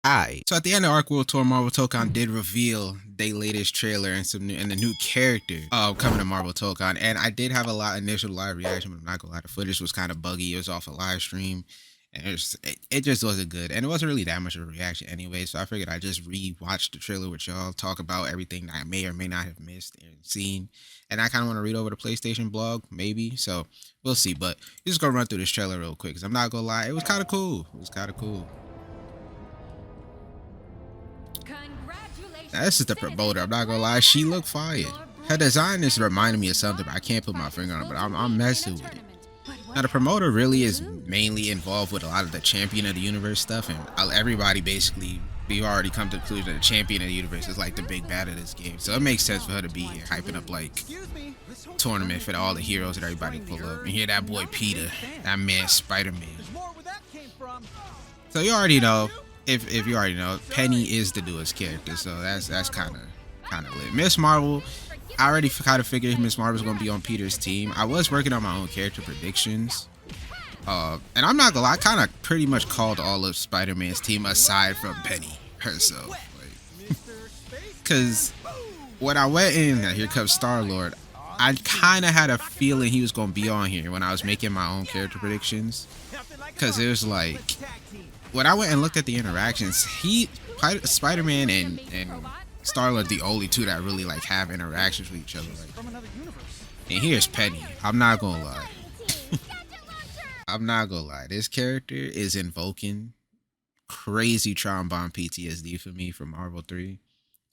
Alright, so at the end of Arc World Tour, Marvel Tokon did reveal their latest trailer and and the new character coming to Marvel Tokon, and I did have a lot of initial live reaction, but I'm not gonna lie, the footage was kind of buggy. It was off a live stream, and it just wasn't good, and it wasn't really that much of a reaction anyway. So I figured I'd just re-watch the trailer with y'all, talk about everything that I may or may not have missed and seen, and I kind of want to read over the PlayStation blog, maybe. So we'll see, but just gonna run through this trailer real quick because I'm not gonna lie, it was kind of cool. It was kind of cool. Now, this is the promoter. I'm not gonna lie, she looked fire. Her design is reminding me of something, but I can't put my finger on it. But I'm messing with it. Now the promoter really is mainly involved with a lot of the champion of the universe stuff, and everybody basically we've already come to the conclusion that the champion of the universe is like the big bad of this game. So it makes sense for her to be here, hyping up like tournament for all the heroes that everybody pull up. And hear that boy Peter, that man Spider-Man. So you already know. If you already know, Penny is the newest character, so that's kind of lit. Miss Marvel, I already kind of figured Miss Marvel's gonna be on Peter's team. I was working on my own character predictions, and I'm not gonna lie, I kind of pretty much called all of Spider-Man's team aside from Penny herself, like, because when I went in, here comes Star-Lord. I kind of had a feeling he was gonna be on here when I was making my own character predictions, because it was like, when I went and looked at the interactions, Spider-Man and Star-Lord the only two that really like have interactions with each other. Like, and here's Penny. I'm not gonna lie. I'm not gonna lie. This character is invoking crazy trombone PTSD for me from Marvel 3.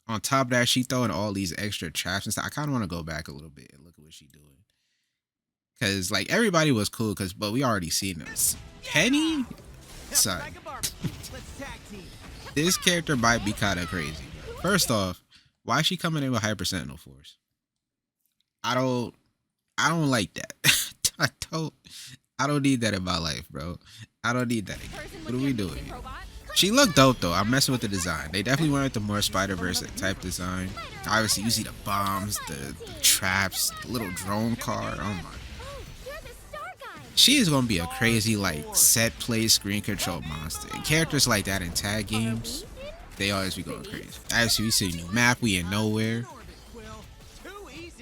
On top of that, she throwing all these extra traps and stuff. I kind of want to go back a little bit and look at what she's doing. Cause like everybody was cool, but we already seen this. Penny, son. This character might be kind of crazy. First off, why is she coming in with Hyper Sentinel Force? I don't like that. I don't I don't need that in my life, bro. I don't need that again. What are we doing here? She looked dope though. I'm messing with the design. They definitely went with the more Spider-Verse type design. Obviously, you see the bombs, the traps, the little drone car. Oh my. She is gonna be a crazy like set play screen control monster. And characters like that in tag games, they always be going crazy. Obviously, we see a new map. We in nowhere.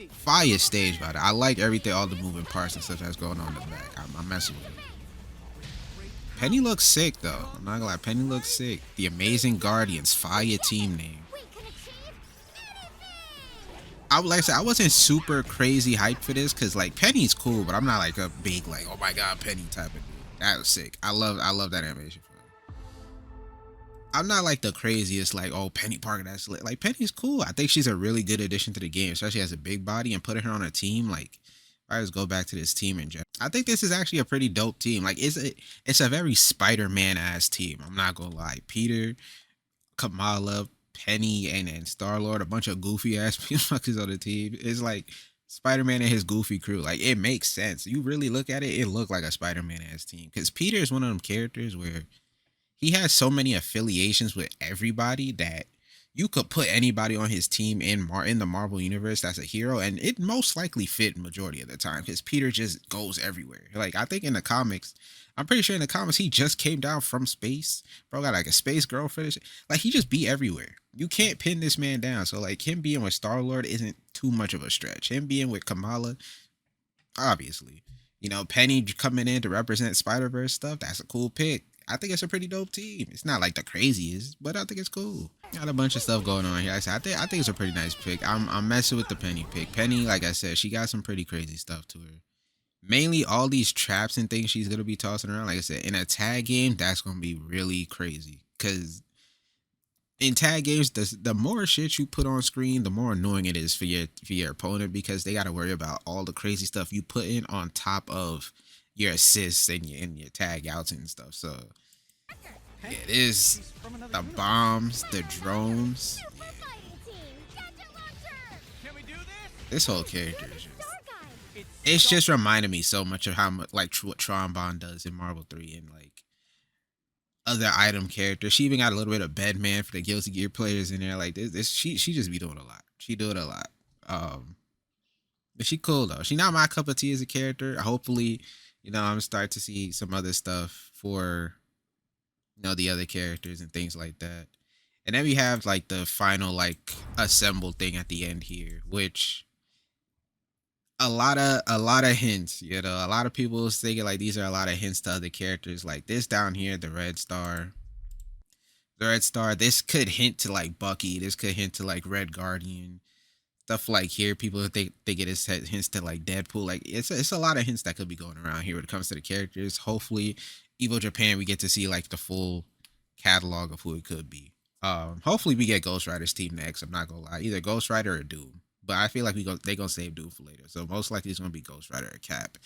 Fire stage by the. I like everything, all the moving parts and stuff that's going on in the back. I'm messing with it. Penny looks sick though. I'm not gonna lie, Penny looks sick. The Amazing Guardians, fire team name. I would like to say I wasn't super crazy hyped for this because like Penny's cool, but I'm not like a big like oh my god Penny type of dude. That was sick. I love that animation for her. I'm not like the craziest like oh Penny Parker that's lit. Like Penny's cool. I think she's a really good addition to the game, especially as a big body and putting her on a team like I just go back to this team in general. I think this is actually a pretty dope team. Like it's a very Spider-Man ass team. I'm not gonna lie. Peter, Kamala, Penny, and Star-Lord, a bunch of goofy ass fuckers on the team. It's like Spider-Man and his goofy crew. Like it makes sense. You really look at it, it looked like a Spider-Man ass team. Because Peter is one of them characters where he has so many affiliations with everybody that you could put anybody on his team in the Marvel universe that's a hero, and it most likely fit majority of the time because Peter just goes everywhere. Like I think in the comics, I'm pretty sure in the comics he just came down from space. Bro got like a space girlfriend. Like he just be everywhere. You can't pin this man down. So like him being with Star Lord isn't too much of a stretch. Him being with Kamala, obviously. You know, Penny coming in to represent Spider Verse stuff. That's a cool pick. I think it's a pretty dope team. It's not like the craziest, but I think it's cool. Got a bunch of stuff going on here. I think it's a pretty nice pick. I'm messing with the Penny pick. Penny, like I said, she got some pretty crazy stuff to her. Mainly all these traps and things she's gonna be tossing around. Like I said, in a tag game, that's gonna be really crazy. Cause in tag games, the more shit you put on screen, the more annoying it is for your opponent because they gotta worry about all the crazy stuff you put in on top of your assists and your tag outs and stuff. So yeah, it is the bombs, the drones. This whole character is it's just reminding me so much of how much like what Trombone does in Marvel 3 and like other item characters. She even got a little bit of Bedman for the Guilty Gear players in there. Like this she just be doing a lot. She doing a lot. But she cool though. She not my cup of tea as a character. Hopefully, I'm start to see some other stuff for the other characters and things like that. And then we have like the final like assembled thing at the end here, which a lot of hints. A lot of people was thinking like these are a lot of hints to other characters. Like this down here, the Red Star. This could hint to like Bucky. This could hint to like Red Guardian. Stuff like here, people think it is hints to like Deadpool. Like it's a lot of hints that could be going around here when it comes to the characters. Hopefully, Evo Japan, we get to see like the full catalog of who it could be. Hopefully we get Ghost Rider's team next. I'm not gonna lie, either Ghost Rider or Doom. But I feel like they gonna save Doom for later. So most likely it's gonna be Ghost Rider or Cap.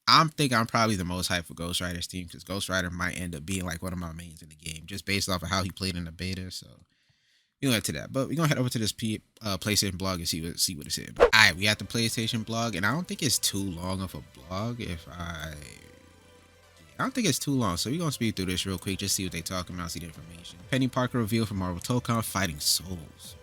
I'm probably the most hyped for Ghost Rider's team because Ghost Rider might end up being like one of my mains in the game, just based off of how he played in the beta. So we gonna get to that, but we're gonna head over to this PlayStation blog and see what it's in. All right, we got the PlayStation blog, and I don't think it's too long of a blog. I don't think it's too long, so we're gonna speed through this real quick, just see what they talking about, see the information. Peni Parker revealed from Marvel Tokon Fighting Souls.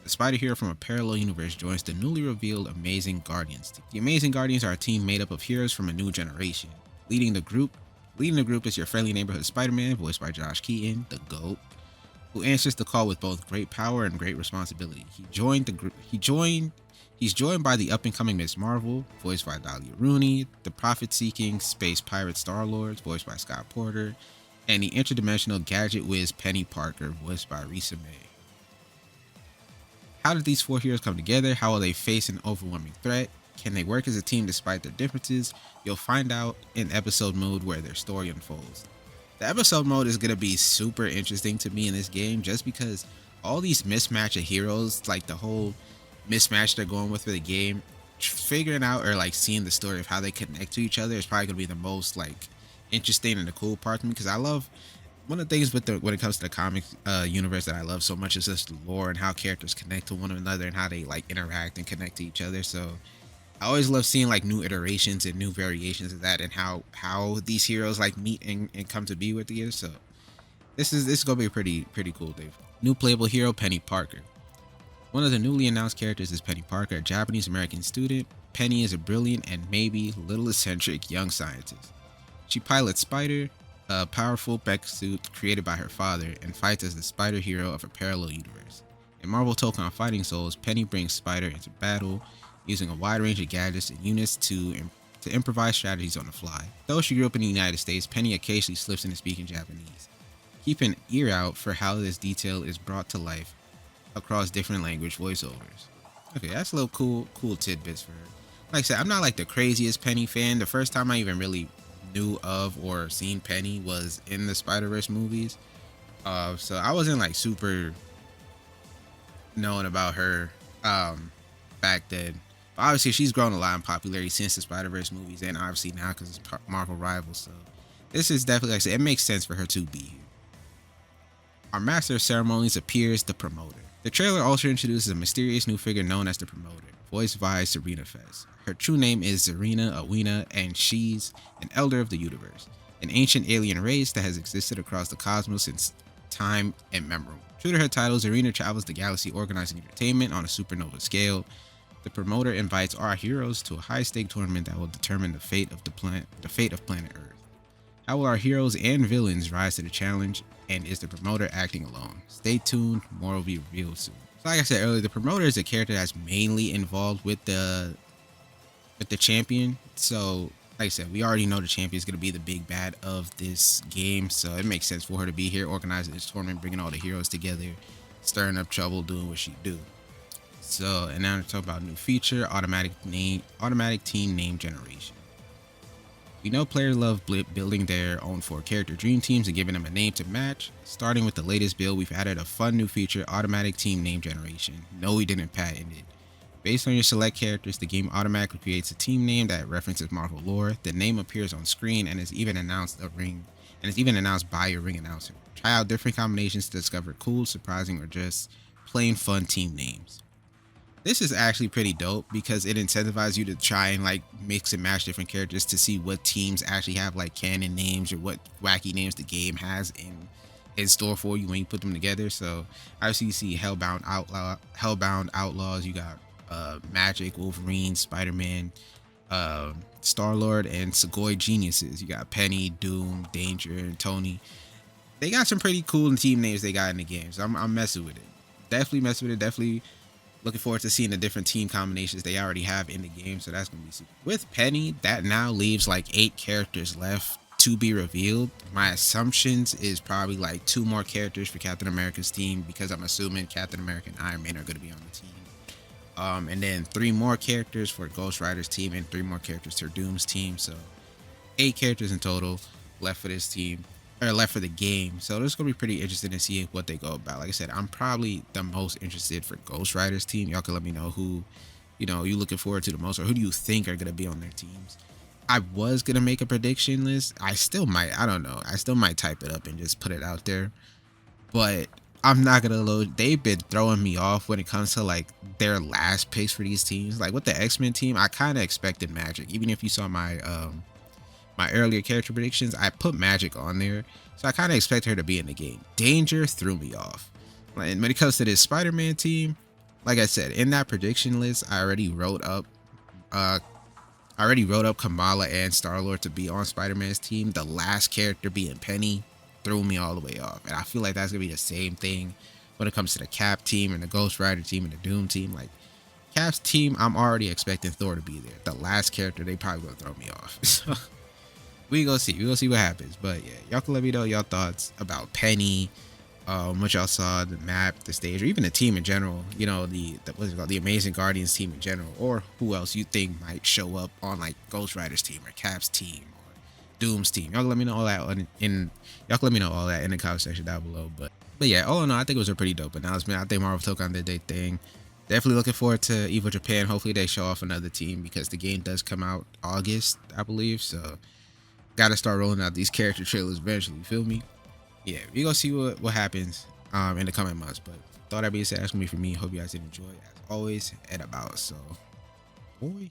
The Spider Hero from a parallel universe joins the newly revealed Amazing Guardians team. The Amazing Guardians are a team made up of heroes from a new generation. Leading the group is your friendly neighborhood Spider-Man, voiced by Josh Keaton, the GOAT, who answers the call with both great power and great responsibility. He's joined by the up-and-coming Ms. Marvel, voiced by Dahlia Rooney, the profit-seeking space pirate Star-Lord, voiced by Scott Porter, and the interdimensional gadget whiz Peni Parker, voiced by Risa May. How did these four heroes come together? How will they face an overwhelming threat? Can they work as a team despite their differences? You'll find out in episode mode where their story unfolds. The episode mode is going to be super interesting to me in this game just because all these mismatch of heroes, like the whole mismatch they're going with for the game, figuring out or like seeing the story of how they connect to each other is probably going to be the most like interesting and the cool part to me, because I love one of the things when it comes to the comic universe that I love so much is just the lore and how characters connect to one another and how they like interact and connect to each other. So I always love seeing like new iterations and new variations of that and how these heroes like meet and come to be with together. So this is gonna be a pretty cool thing. New playable hero Peni Parker. One of the newly announced characters is Peni Parker, a Japanese American student. Penny is a brilliant and maybe little eccentric young scientist. She pilots Spider, a powerful mech suit created by her father, and fights as the Spider hero of a parallel universe. In Marvel Tokon Fighting Souls, Penny brings Spider into battle, using a wide range of gadgets and units to improvise strategies on the fly. Though she grew up in the United States, Penny occasionally slips into speaking Japanese. Keep an ear out for how this detail is brought to life across different language voiceovers. Okay, that's a little cool tidbits for her. Like I said, I'm not like the craziest Penny fan. The first time I even really knew of or seen Penny was in the Spider-Verse movies. So I wasn't like super knowing about her back then. But obviously, she's grown a lot in popularity since the Spider-Verse movies, and obviously now because it's Marvel rivals. So this is definitely, like I said, it makes sense for her to be here. Our master of ceremonies appears, the Promoter. The trailer also introduces a mysterious new figure known as the Promoter, voiced by Serena Fez. Her true name is Zarina Awina, and she's an elder of the universe, an ancient alien race that has existed across the cosmos since time immemorial. True to her title, Zarina travels the galaxy organizing entertainment on a supernova scale. The Promoter invites our heroes to a high-stake tournament that will determine the fate of planet Earth. How will our heroes and villains rise to the challenge, and is the Promoter acting alone? Stay tuned, more will be revealed soon. So like I said earlier, the Promoter is a character that's mainly involved with the champion. So like I said, we already know the champion is going to be the big bad of this game, so it makes sense for her to be here organizing this tournament, bringing all the heroes together, stirring up trouble, doing what she do. So, and now to talk about a new feature, automatic team name generation. We know players love building their own 4-character dream teams and giving them a name to match. Starting with the latest build, we've added a fun new feature, automatic team name generation. No, we didn't patent it. Based on your select characters, the game automatically creates a team name that references Marvel lore. The name appears on screen and is even announced by your ring announcer. Try out different combinations to discover cool, surprising, or just plain fun team names. This is actually pretty dope because it incentivizes you to try and like mix and match different characters to see what teams actually have like canon names or what wacky names the game has in store for you when you put them together. So obviously you see Hellbound Outlaws, you got Magic, Wolverine, Spider-Man, Star-Lord, and Segoy Geniuses. You got Penny, Doom, Danger, and Tony. they got some pretty cool team names they got in the game. So I'm messing with it. Definitely messing with it. Definitely looking forward to seeing the different team combinations they already have in the game. So that's gonna be super. With Penny, that now leaves like 8 characters left to be revealed. My assumptions is probably like 2 more characters for Captain America's team, because I'm assuming Captain America and Iron Man are gonna be on the team. And then 3 more characters for Ghost Rider's team and 3 more characters for Doom's team. So 8 characters in total left for this team, or left for the game. So it's gonna be pretty interesting to see what they go about. Like I said, I'm probably the most interested for Ghost Rider's team. Y'all can let me know who, you looking forward to the most, or who do you think are gonna be on their teams. I was gonna make a prediction list. I still might. I don't know. I still might type it up and just put it out there. But I'm not gonna load. They've been throwing me off when it comes to like their last picks for these teams. Like with the X-Men team, I kind of expected Magic. Even if you saw my earlier character predictions, I put Magic on there, so I kind of expect her to be in the game. Danger threw me off. And when it comes to this Spider-Man team, like I said, in that prediction list, I already wrote up Kamala and Star-Lord to be on Spider-Man's team. The last character being Penny threw me all the way off. And I feel like that's gonna be the same thing when it comes to the Cap team and the Ghost Rider team and the Doom team. Like Cap's team, I'm already expecting Thor to be there. The last character, they probably gonna throw me off. So we gonna see. We gonna see what happens. But yeah, y'all can let me know y'all thoughts about Penny, what y'all saw, the map, the stage, or even the team in general. The what's it called, the Amazing Guardians team in general, or who else you think might show up on like Ghost Rider's team or Cap's team or Doom's team. Y'all can let me know all that in the comment section down below. But yeah, all in all, I think it was a pretty dope announcement. I think Marvel Tokon did their thing. Definitely looking forward to Evo Japan. Hopefully they show off another team, because the game does come out August, I believe. So gotta start rolling out these character trailers eventually. You feel me? Yeah, we gonna see what happens in the coming months. But thought that being said, that's gonna be for me. Hope you guys did enjoy, as always, and about. So, boy.